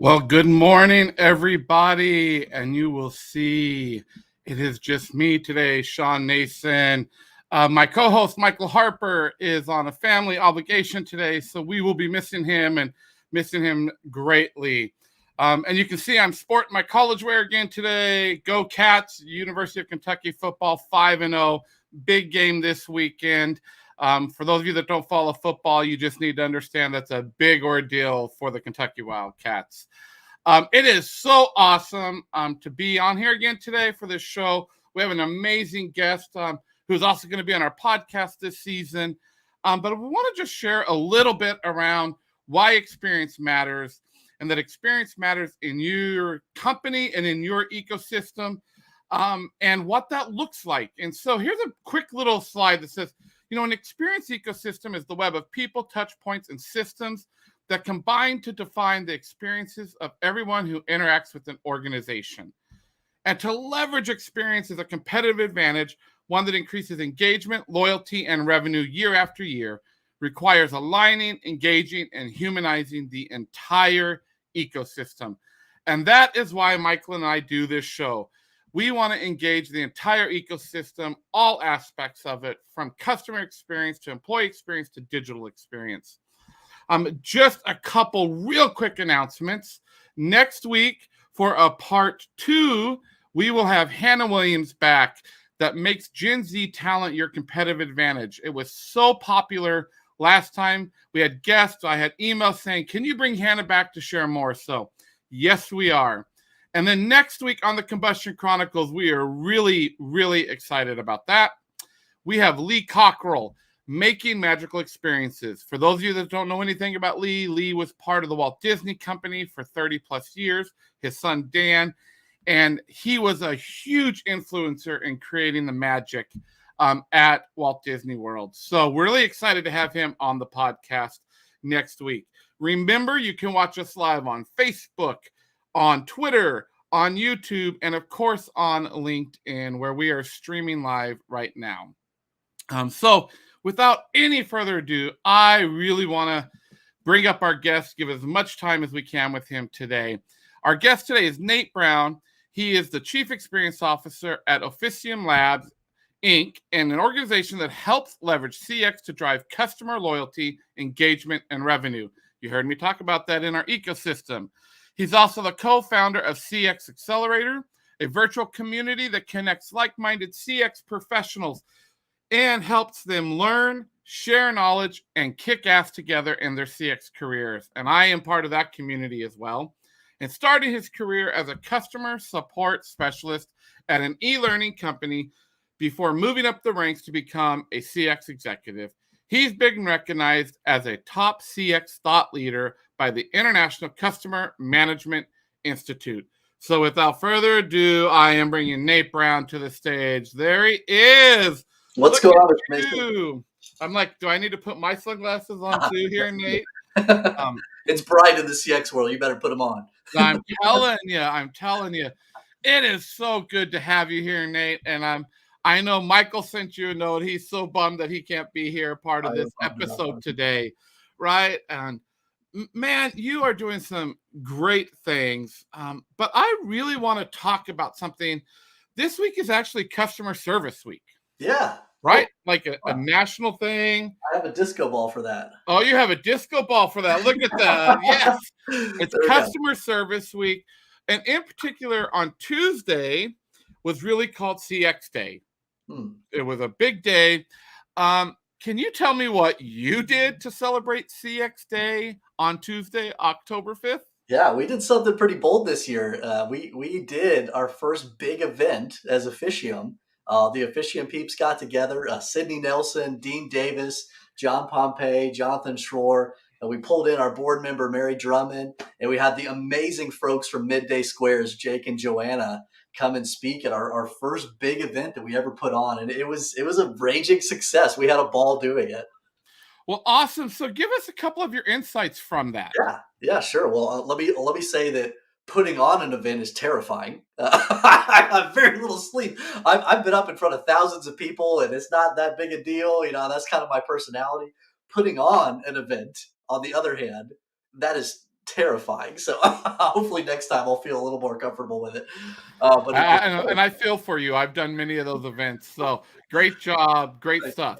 Well, good morning, everybody. And you will see it is just me today, Sean Nason. My co host, Michael Harper, is on a family obligation today, so we will be missing him and missing him greatly. And you can see I'm sporting my college wear again today. Go Cats, University of Kentucky football 5-0. Big game this weekend. For those of you that don't follow football, you just need to understand that's a big ordeal for the Kentucky Wildcats. It is so awesome to be on here again today for this show. We have an amazing guest who's also going to be on our podcast this season. But we want to just share a little bit around why experience matters and that experience matters in your company and in your ecosystem and what that looks like. And so here's a quick little slide that says, an experience ecosystem is the web of people, touch points, and systems that combine to define the experiences of everyone who interacts with an organization. And to leverage experience is a competitive advantage, one that increases engagement, loyalty, and revenue year after year, requires aligning, engaging, and humanizing the entire ecosystem. And that is why Michael and I do this show. We want to engage the entire ecosystem, all aspects of it, from customer experience to employee experience to digital experience. Just a couple real quick announcements. Next week, for a part 2, we will have Hannah Williams back that makes Gen Z talent your competitive advantage. It was so popular last time. We had guests. I had emails saying, can you bring Hannah back to share more? So yes, we are. And then next week on the Combustion Chronicles, we are really, really excited about that. We have Lee Cockrell, Making Magical Experiences. For those of you that don't know anything about Lee, Lee was part of the Walt Disney Company for 30 plus years, his son Dan, and he was a huge influencer in creating the magic at Walt Disney World. So we're really excited to have him on the podcast next week. Remember, you can watch us live on Facebook, on Twitter, on YouTube, and of course on LinkedIn, where we are streaming live right now. So without any further ado, I really want to bring up our guest, give as much time as we can with him today. Our guest today is Nate Brown. He is the Chief Experience Officer at Officium Labs, Inc., and an organization that helps leverage CX to drive customer loyalty, engagement, and revenue. You heard me talk about that in our ecosystem. He's also the co-founder of CX Accelerator, a virtual community that connects like-minded CX professionals and helps them learn, share knowledge, and kick ass together in their CX careers. And I am part of that community as well. And started his career as a customer support specialist at an e-learning company before moving up the ranks to become a CX executive. He's been recognized as a top CX thought leader by the International Customer Management Institute. So without further ado, I am bringing Nate Brown to the stage. There he is. What's going on with you? I'm like, do I need to put my sunglasses on too here, Nate? It's bright in the CX world. You better put them on. I'm telling you. It is so good to have you here, Nate. And I know Michael sent you a note. He's so bummed that he can't be here part of this episode today, right? And man, you are doing some great things. But I really want to talk about something. This week is actually Customer Service Week. Yeah. Right? Like a national thing. I have a disco ball for that. Oh, you have a disco ball for that. Look at that. Yes. It's Customer Service Week. And in particular, on Tuesday was really called CX Day. It was a big day. Can you tell me what you did to celebrate CX Day on Tuesday, October 5th? Yeah, we did something pretty bold this year. We did our first big event as Officium. The Officium peeps got together, Sydney Nelson, Dean Davis, John Pompey, Jonathan Schroer, and we pulled in our board member, Mary Drummond, and we had the amazing folks from Midday Squares, Jake and Joanna, come and speak at our first big event that we ever put on. And it was a raging success. We had a ball doing it. Well, awesome. So give us a couple of your insights from that. Yeah, sure. Well, let me say that putting on an event is terrifying. I have very little sleep. I've been up in front of thousands of people, and it's not that big a deal. That's kind of my personality. Putting on an event, on the other hand, that is terrifying. So hopefully next time I'll feel a little more comfortable with it. But it, And I feel for you. I've done many of those events. So great job. Great stuff.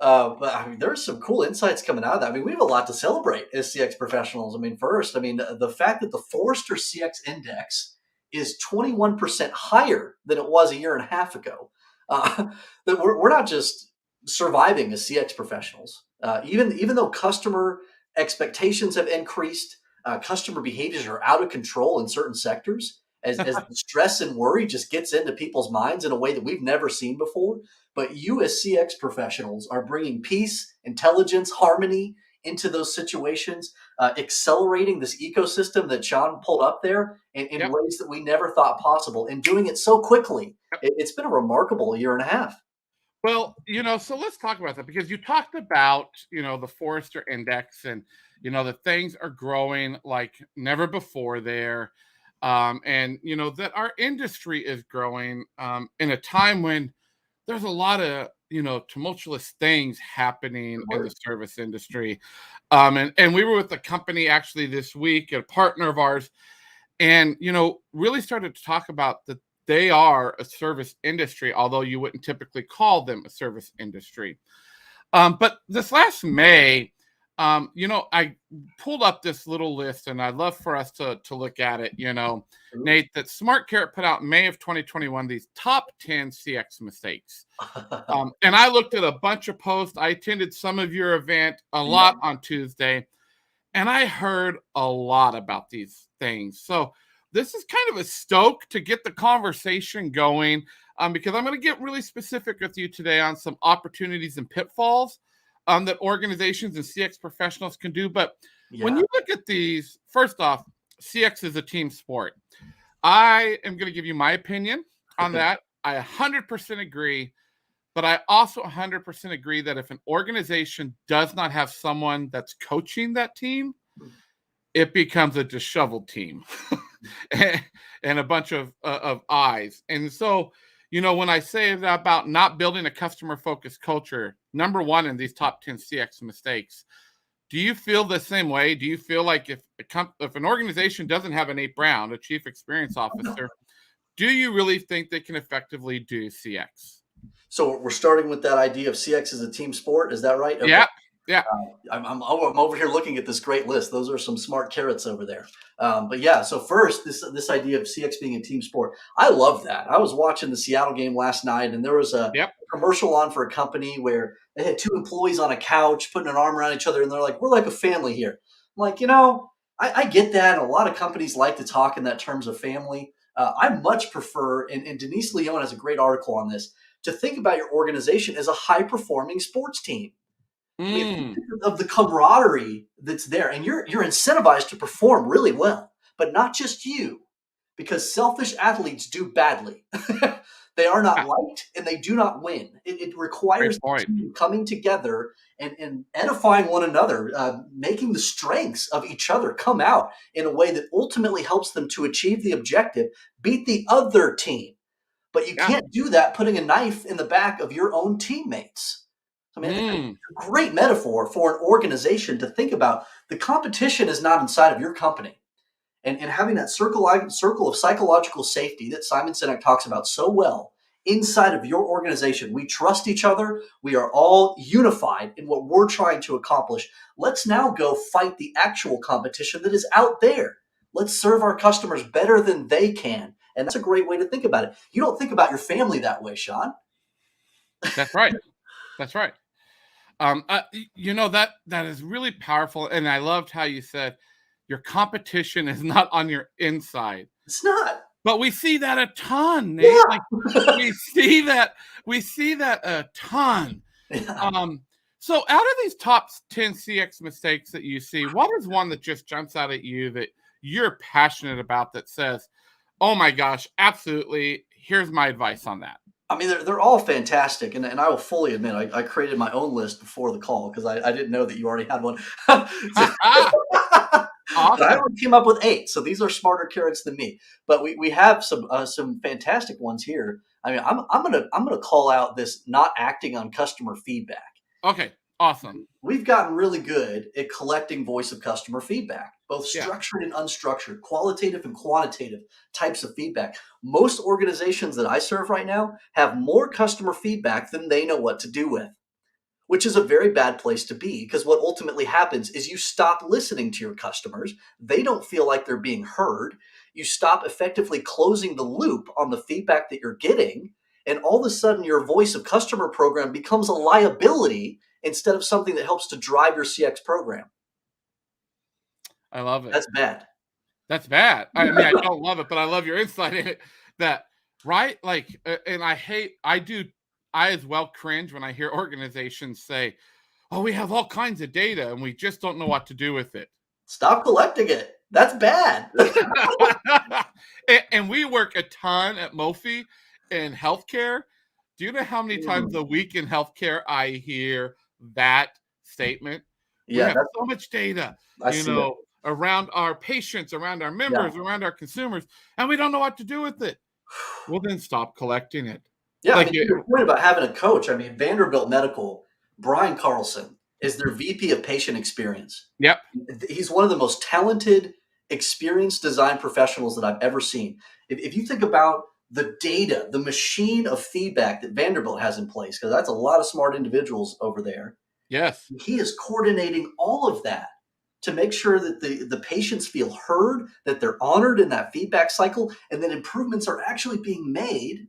but I mean, there's some cool insights coming out of that. I mean, we have a lot to celebrate as CX professionals. I mean, first, I mean, the fact that the Forrester CX index is 21% higher than it was a year and a half ago. Uh, that we're not just surviving as CX professionals. Even though customer expectations have increased, customer behaviors are out of control in certain sectors. As the stress and worry just gets into people's minds in a way that we've never seen before, but you, as CX professionals, are bringing peace, intelligence, harmony into those situations, accelerating this ecosystem that Sean pulled up there in Yep. ways that we never thought possible, and doing it so quickly. It's been a remarkable year and a half. Well, so let's talk about that because you talked about, the Forrester Index and, that things are growing like never before there. And, that our industry is growing in a time when there's a lot of, tumultuous things happening Good in the word. service industry. And we were with a company actually this week, a partner of ours, and really started to talk about that they are a service industry, although you wouldn't typically call them a service industry. But this last May, I pulled up this little list, and I'd love for us to look at it. Ooh. Nate, that Smart Carrot put out in May of 2021 these top 10 CX mistakes. And I looked at a bunch of posts. I attended some of your event a lot Yeah. on Tuesday, and I heard a lot about these things. So this is kind of a stoke to get the conversation going, because I'm going to get really specific with you today on some opportunities and pitfalls that organizations and CX professionals can do. But when Yeah. you look at these, first off, CX is a team sport. I am going to give you my opinion on that. I 100% agree. But I also 100% agree that if an organization does not have someone that's coaching that team, it becomes a disheveled team and a bunch of eyes. And so, when I say that about not building a customer focused culture, number one in these top 10 CX mistakes, do you feel the same way? Do you feel like if an organization doesn't have a Nate Brown, a chief experience officer, do you really think they can effectively do CX? So we're starting with that idea of CX as a team sport. Is that right? Okay. Yeah. Yeah. I'm over here looking at this great list. Those are some smart carrots over there. But yeah, so first, this idea of CX being a team sport, I love that. I was watching the Seattle game last night, and there was a Yep. commercial on for a company where they had two employees on a couch putting an arm around each other, and they're like, "We're like a family here." I'm like, I get that. And a lot of companies like to talk in that terms of family. I much prefer, and Denise Leon has a great article on this, to think about your organization as a high performing sports team. I mean, if you Mm. think of the camaraderie that's there, and you're incentivized to perform really well, but not just you, because selfish athletes do badly. They are not Yeah. liked and they do not win. It Great requires the point. team coming together and edifying one another, making the strengths of each other come out in a way that ultimately helps them to achieve the objective, beat the other team. But you Yeah. can't do that putting a knife in the back of your own teammates. I mean, it's Mm. a great metaphor for an organization to think about. The competition is not inside of your company. And having that circle of psychological safety that Simon Sinek talks about so well inside of your organization. We trust each other. We are all unified in what we're trying to accomplish. Let's now go fight the actual competition that is out there. Let's serve our customers better than they can. And that's a great way to think about it. You don't think about your family that way, Sean. That's right. That's right. That is really powerful, and I loved how you said your competition is not on your inside. It's not. But we see that a ton, Nate. Like Yeah. we see that a ton. Yeah. Um, so out of these top 10 CX mistakes that you see, what is one that just jumps out at you that you're passionate about that says, "Oh my gosh, absolutely. Here's my advice on that." I mean, they're all fantastic, and I will fully admit I created my own list before the call because I didn't know that you already had one. But I Awesome. only came up with 8, so these are smarter carrots than me. But we have some fantastic ones here. I mean, I'm gonna call out this not acting on customer feedback. Okay. Awesome. We've gotten really good at collecting voice of customer feedback, both Yeah. structured and unstructured, qualitative and quantitative types of feedback. Most organizations that I serve right now have more customer feedback than they know what to do with, which is a very bad place to be, because what ultimately happens is you stop listening to your customers. They don't feel like they're being heard. You stop effectively closing the loop on the feedback that you're getting. And all of a sudden, your voice of customer program becomes a liability instead of something that helps to drive your CX program. I love it. That's bad. That's bad. I mean, I don't love it, but I love your insight in it. That right, like, and I as well cringe when I hear organizations say, "Oh, we have all kinds of data, and we just don't know what to do with it." Stop collecting it. That's bad. And we work a ton at Mophie in healthcare. Do you know how many times a week in healthcare I hear that statement? We Yeah, have so much data, I see it. around our patients, around our Yeah. members, around our consumers, and we don't know what to do with it. Well, then stop collecting it. Yeah, I Like, mean, to your point about having a coach, I mean, Vanderbilt Medical, Brian Carlson is their VP of patient experience. yep, He's one of the most talented, experienced design professionals that I've ever seen. If you think about the data, the machine of feedback that Vanderbilt has in place, because that's a lot of smart individuals over there, yes, he is coordinating all of that to make sure that the patients feel heard, that they're honored in that feedback cycle, and that improvements are actually being made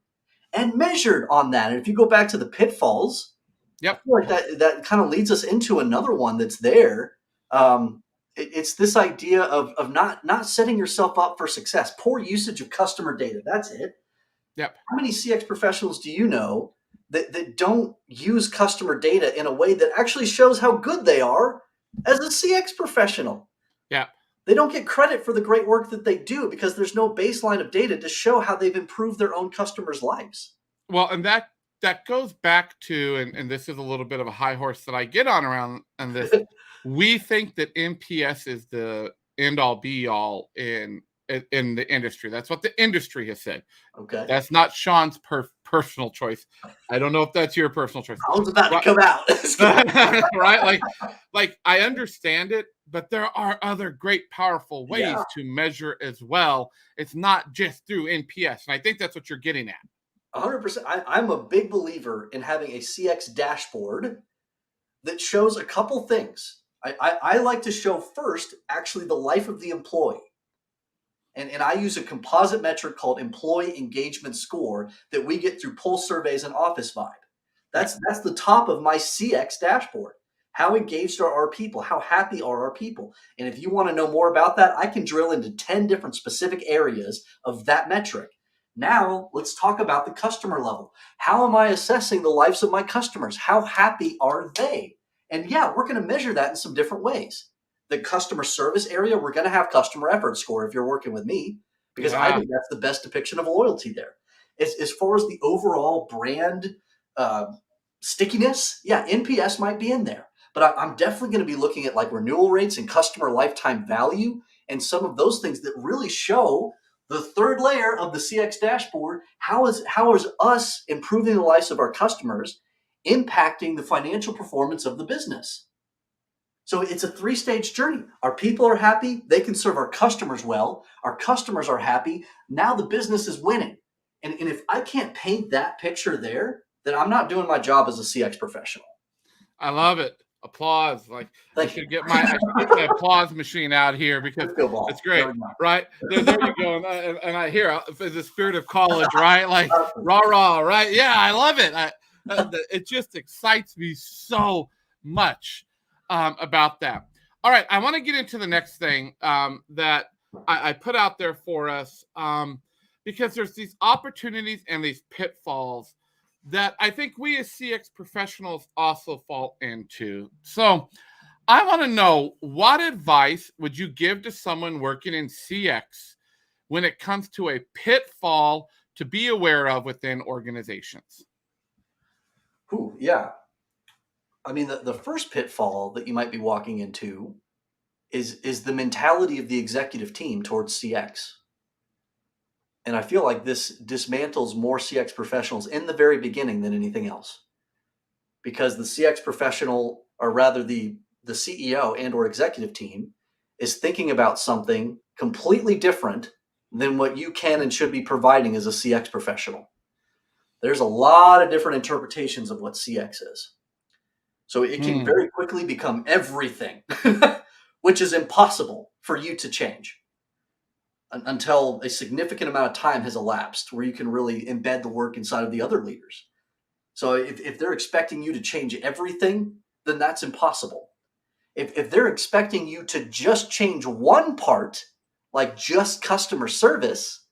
and measured on that. And if you go back to the pitfalls, I yep. feel like that kind of leads us into another one that's there. It's this idea of not setting yourself up for success. Poor usage of customer data. That's it. Yep. How many CX professionals do you know that don't use customer data in a way that actually shows how good they are as a CX professional? Yep. They don't get credit for the great work that they do because there's no baseline of data to show how they've improved their own customers' lives. Well, and that goes back to, and this is a little bit of a high horse that I get on around on this. We think that NPS is the end all be all in the industry. That's what the industry has said. Okay. That's not Sean's personal choice. I don't know if that's your personal choice. I was about to come out. Right? Like I understand it, but there are other great, powerful ways Yeah. to measure as well. It's not just through NPS, and I think that's what you're getting at. 100%. I'm a big believer in having a CX dashboard that shows a couple things. I like to show first actually the life of the employee. And I use a composite metric called employee engagement score that we get through pulse surveys and Office Vibe. That's the top of my CX dashboard. How engaged are our people? How happy are our people? And if you want to know more about that, I can drill into 10 different specific areas of that metric. Now, let's talk about the customer level. How am I assessing the lives of my customers? How happy are they? And yeah, we're going to measure that in some different ways. The customer service area, we're going to have customer effort score if you're working with me, because I Yeah. think that's the best depiction of loyalty there. As far as the overall brand uh, stickiness, yeah, NPS might be in there, but I'm definitely going to be looking at like renewal rates and customer lifetime value and some of those things that really show the third layer of the CX dashboard. How is us improving the lives of our customers impacting the financial performance of the business? So it's a three-stage journey. Our people are happy. They can serve our customers well. Our customers are happy. Now the business is winning. And if I can't paint that picture there, then I'm not doing my job as a CX professional. I love it. Applause. Like I Thank you. should get my applause machine out here because Let's go ball. it's great. There we go. Right there you go. And I hear the spirit of college, right? Like rah rah, right? Yeah, I love it. It just excites me so much about that. All right, I want to get into the next thing that I put out there for us because there's these opportunities and these pitfalls that I think we as CX professionals also fall into. So I want to know, what advice would you give to someone working in CX when it comes to a pitfall to be aware of within organizations? Ooh, yeah. I mean, the first pitfall that you might be walking into is the mentality of the executive team towards CX. And I feel like this dismantles more CX professionals in the very beginning than anything else. Because the CX professional or rather the CEO and or executive team, is thinking about something completely different than what you can and should be providing as a CX professional. There's a lot of different interpretations of what CX is. So it can Hmm. very quickly become everything, which is impossible for you to change until a significant amount of time has elapsed where you can really embed the work inside of the other leaders. So if they're expecting you to change everything, then that's impossible. If they're expecting you to just change one part, like just customer service,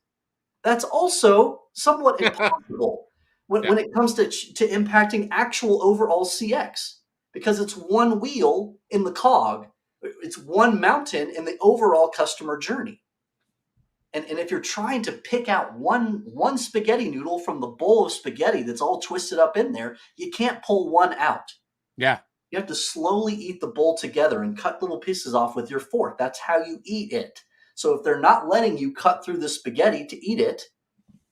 that's also somewhat impossible Yeah. when it comes to impacting actual overall CX, because it's one wheel in the cog, it's one mountain in the overall customer journey. And if you're trying to pick out one spaghetti noodle from the bowl of spaghetti that's all twisted up in there, you can't pull one out. Yeah. You have to slowly eat the bowl together and cut little pieces off with your fork. That's how you eat it. So if they're not letting you cut through the spaghetti to eat it,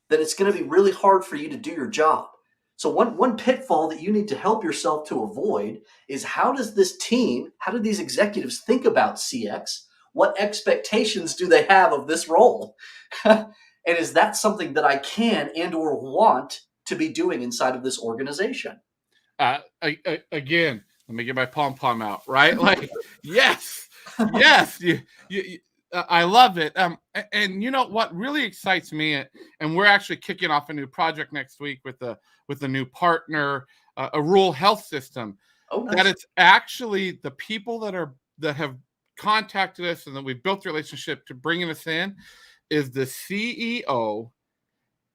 then it's going to be really hard for you to do your job. So one pitfall that you need to help yourself to avoid is, how does this team, how do these executives think about CX? What expectations do they have of this role? And is that something that I can and or want to be doing inside of this organization? Again, let me get my pom pom out. Right? Like, yes, yes. I love it. And you know what really excites me, and we're actually kicking off a new project next week with a new partner, a rural health system. Oh, That nice. it's actually the people that have contacted us and that we've built the relationship to bringing us in is the CEO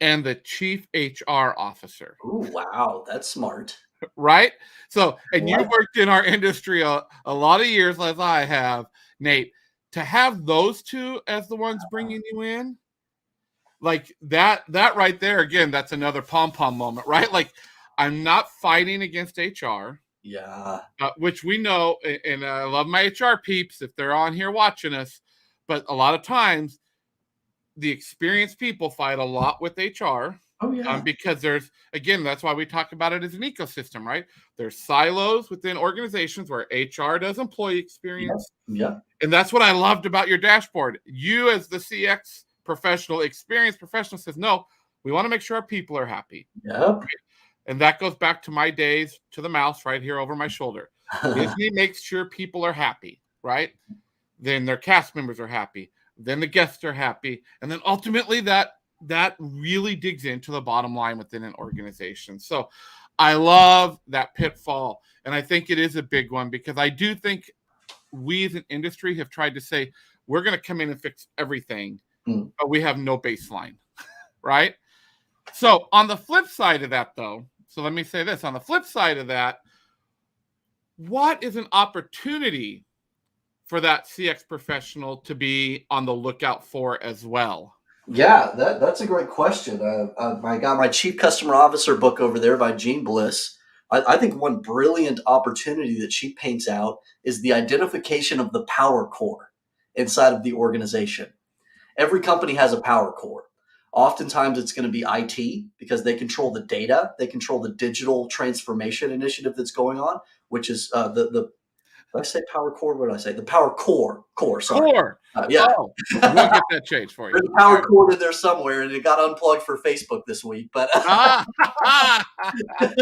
and the chief HR officer. Ooh, wow, that's smart. Right? So, I and you've like worked in our industry a lot of years, as I have, Nate. To have those two as the ones bringing you in, like that right there, again, that's another pom pom moment, right? Like, I'm not fighting against HR, yeah. which we know, and I love my HR peeps if they're on here watching us, but a lot of times the experienced people fight a lot with HR, Oh, yeah. because there's, again, that's why we talk about it as an ecosystem, right? There's silos within organizations where HR does employee Yep. experience. Yep. And that's what I loved about your dashboard. You, as the CX professional, experienced professional, says, no, we want to make sure our people are happy. Yep. And that goes back to my days to the mouse right here over my shoulder. Disney makes sure people are happy, right? Then their cast members are happy, then the guests are happy, and then ultimately that really digs into the bottom line within an organization. So I love that pitfall, and I think it is a big one, because I do think we as an industry have tried to say we're going to come in and fix everything, Mm. but we have no baseline, right? So on the flip side of that, though, so let me say this, on the flip side of that, what is an opportunity for that CX professional to be on the lookout for as well? Yeah, that's a great question. I got my Chief Customer Officer book over there by Jean Bliss. I think one brilliant opportunity that she paints out is the identification of the power core inside of the organization. Every company has a power core. Oftentimes, it's going to be IT, because they control the data, they control the digital transformation initiative that's going on, which is the did I say power core? What did I say? The power core. Sorry. Core. Yeah. Oh, we'll get that changed for you. There's a All power right. cord in there somewhere, and it got unplugged for Facebook this week. But Ah, but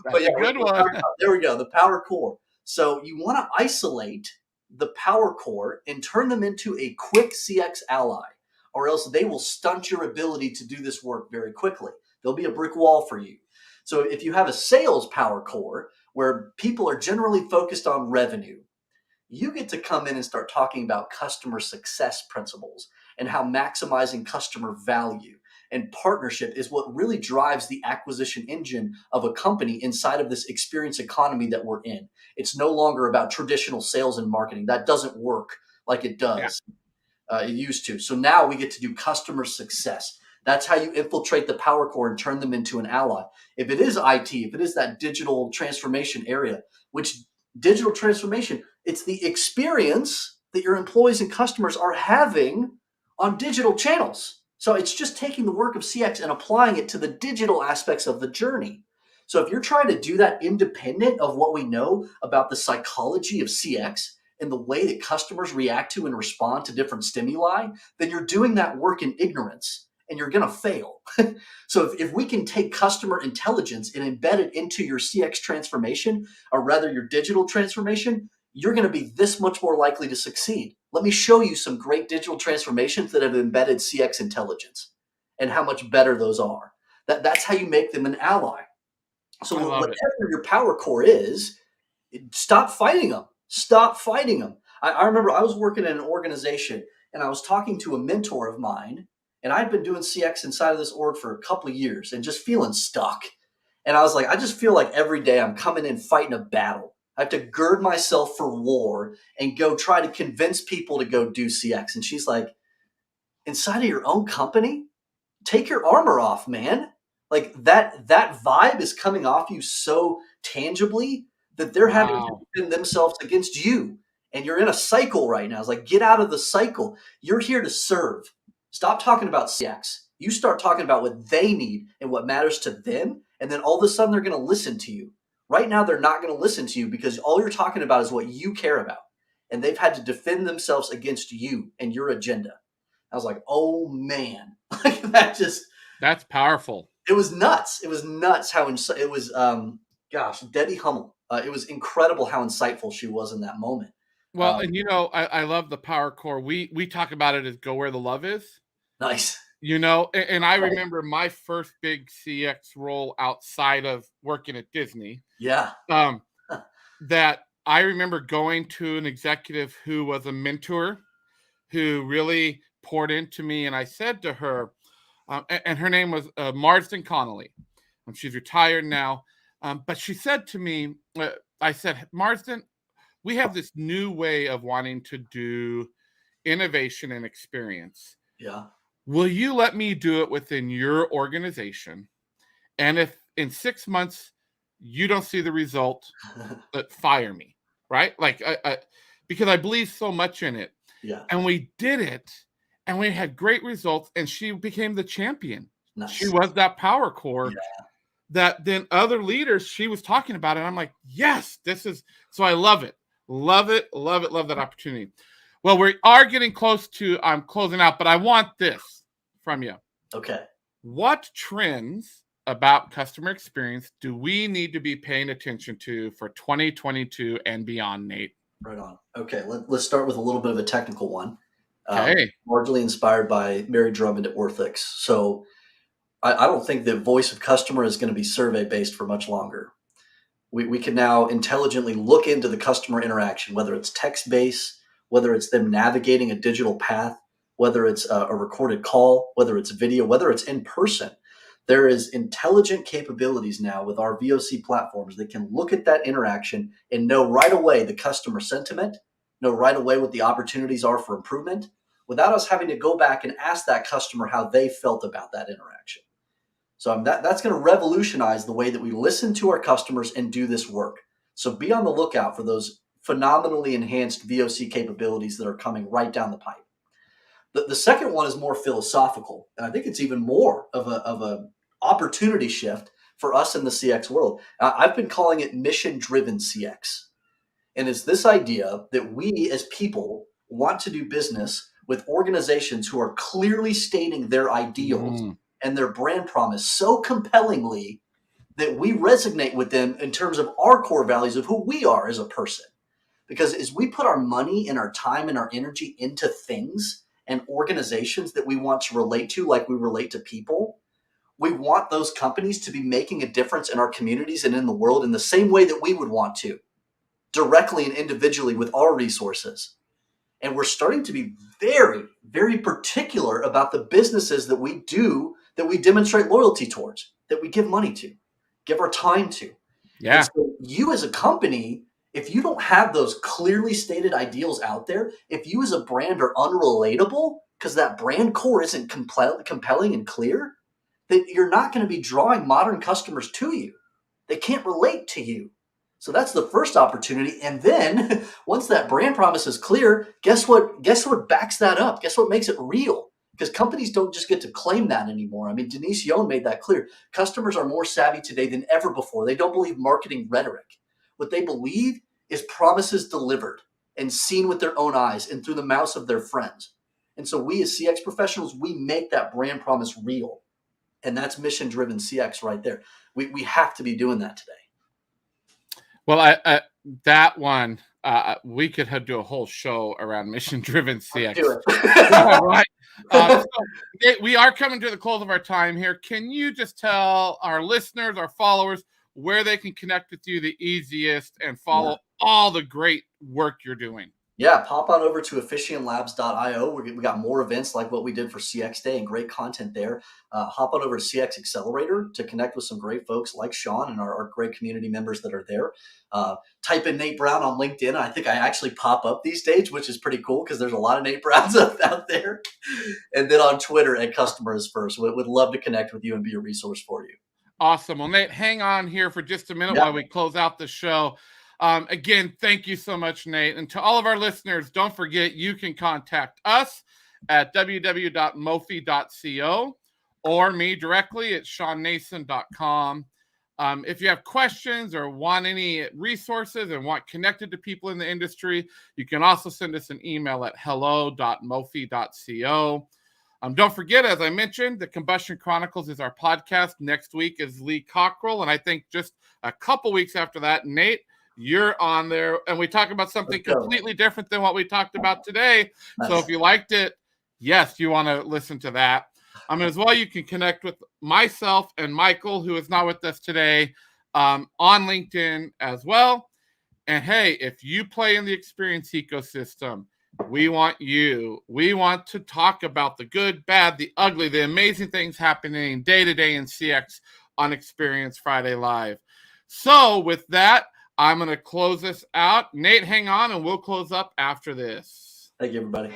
that's yeah, a good one. there we go. The power core. So you want to isolate the power core and turn them into a quick CX ally, or else they will stunt your ability to do this work very quickly. There'll be a brick wall for you. So if you have a sales power core where people are generally focused on revenue, you get to come in and start talking about customer success principles and how maximizing customer value and partnership is what really drives the acquisition engine of a company inside of this experience economy that we're in. It's no longer about traditional sales and marketing. That doesn't work like it Yeah. does. It used to. So now we get to do customer success. That's how you infiltrate the power core and turn them into an ally. If it is IT, if it is that digital transformation area, which digital transformation, it's the experience that your employees and customers are having on digital channels. So it's just taking the work of CX and applying it to the digital aspects of the journey. So if you're trying to do that independent of what we know about the psychology of CX and the way that customers react to and respond to different stimuli, then you're doing that work in ignorance and you're going to fail. So if we can take customer intelligence and embed it into your CX transformation, or rather your digital transformation, you're going to be this much more likely to succeed. Let me show you some great digital transformations that have embedded CX intelligence and how much better those are. That's how you make them an ally. So I love it. whatever your power core is, stop fighting them. Stop fighting them. I remember I was working in an organization and I was talking to a mentor of mine, and I'd been doing CX inside of this org for a couple of years and just feeling stuck. And I was like, I just feel like every day I'm coming in fighting a battle. I have to gird myself for war and go try to convince people to go do CX. And she's like, inside of your own company, take your armor off, man. Like that vibe is coming off you so tangibly that they're having to Wow. defend themselves against you. And you're in a cycle right now. It's like, get out of the cycle. You're here to serve. Stop talking about CX. You start talking about what they need and what matters to them. And then all of a sudden they're going to listen to you. Right now, they're not going to listen to you because all you're talking about is what you care about. And they've had to defend themselves against you and your agenda. I was like, oh man, like that just, That's powerful. it was nuts. It was nuts how it was. Gosh, Debbie Hummel. It was incredible how insightful she was in that moment. Well, and I love the power core. We talk about it as go where the love is. Nice. And I Right. remember my first big CX role outside of working at Disney. Yeah. Um, that I remember going to an executive who was a mentor, who really poured into me, and I said to her, and her name was Marsden Connolly. She's retired now, but she said to me, I said, Marsden, we have this new way of wanting to do innovation and experience. Yeah. Will you let me do it within your organization? And if in 6 months you don't see the result, fire me, right? Like, because I believe so much in it. Yeah. And we did it, and we had great results, and she became the champion. Nice. She was that power core that then other leaders, she was talking about it. And I'm like, yes, this is, so I love it. Love it, love it, love that opportunity. Well, we are getting close to, I'm closing out, but I want this from you. Okay. What trends about customer experience do we need to be paying attention to for 2022 and beyond, Nate? Right on. Okay. Let's start with a little bit of a technical one. Okay. Largely inspired by Mary Drummond at Orthix. So I don't think that voice of customer is going to be survey based for much longer. We can now intelligently look into the customer interaction, whether it's text based, whether it's them navigating a digital path, whether it's a recorded call, whether it's video, whether it's in person. There is intelligent capabilities now with our VOC platforms that can look at that interaction and know right away the customer sentiment, know right away what the opportunities are for improvement, without us having to go back and ask that customer how they felt about that interaction. So that's going to revolutionize the way that we listen to our customers and do this work. So be on the lookout for those phenomenally enhanced VOC capabilities that are coming right down the pipe. The second one is more philosophical, and I think it's even more of a opportunity shift for us in the CX world. I've been calling it mission-driven CX. And it's this idea that we as people want to do business with organizations who are clearly stating their ideals and their brand promise so compellingly that we resonate with them in terms of our core values of who we are as a person. Because as we put our money and our time and our energy into things and organizations that we want to relate to like we relate to people, we want those companies to be making a difference in our communities and in the world in the same way that we would want to, directly and individually with our resources. And we're starting to be very, very particular about the businesses that we do, that we demonstrate loyalty towards, that we give money to, give our time to. Yeah. And so you as a company, if you don't have those clearly stated ideals out there, if you as a brand are unrelatable because that brand core isn't compelling and clear, then you're not going to be drawing modern customers to you. They can't relate to you. So that's the first opportunity. And then once that brand promise is clear, guess what backs that up? Guess what makes it real? because companies don't just get to claim that anymore. I mean, Denise Yohn made that clear. Customers are more savvy today than ever before. They don't believe marketing rhetoric. What they believe is promises delivered and seen with their own eyes and through the mouths of their friends. And so we as CX professionals, we make that brand promise real. And that's mission-driven CX right there. We have to be doing that today. Well, that one, we could do a whole show around mission-driven CX. Do it. Yeah, right. So we are coming to the close of our time here. Can you just tell our listeners, our followers, where they can connect with you the easiest and follow all the great work you're doing? Yeah, pop on over to efficientlabs.io. We got more events like what we did for CX Day and great content there. Hop on over to CX Accelerator to connect with some great folks like Sean and our great community members that are there. Type in Nate Brown on LinkedIn. I think I actually pop up these days, which is pretty cool because there's a lot of Nate Browns out there. And then on Twitter at Customer is First. Would love to connect with you and be a resource for you. Awesome. Well, Nate, hang on here for just a minute while we close out the show. Again, thank you so much, Nate. And to all of our listeners, don't forget you can contact us at www.mofi.co or me directly at seannason.com. If you have questions or want any resources and want connected to people in the industry, you can also send us an email at hello.mofi.co. Don't forget, as I mentioned, the Combustion Chronicles is our podcast. Next week is Lee Cockrell. And I think just a couple weeks after that, Nate, you're on there. And we talk about something completely different than what we talked about today. Nice. So if you liked it, yes, you want to listen to that. As well, you can connect with myself and Michael, who is not with us today, on LinkedIn as well. And hey, if you play in the experience ecosystem, we want to talk about the good, bad, the ugly, the amazing things happening day to day in CX on Experience Friday Live. So with that, I'm going to close this out. Nate, hang on, and we'll close up after this. Thank you, everybody.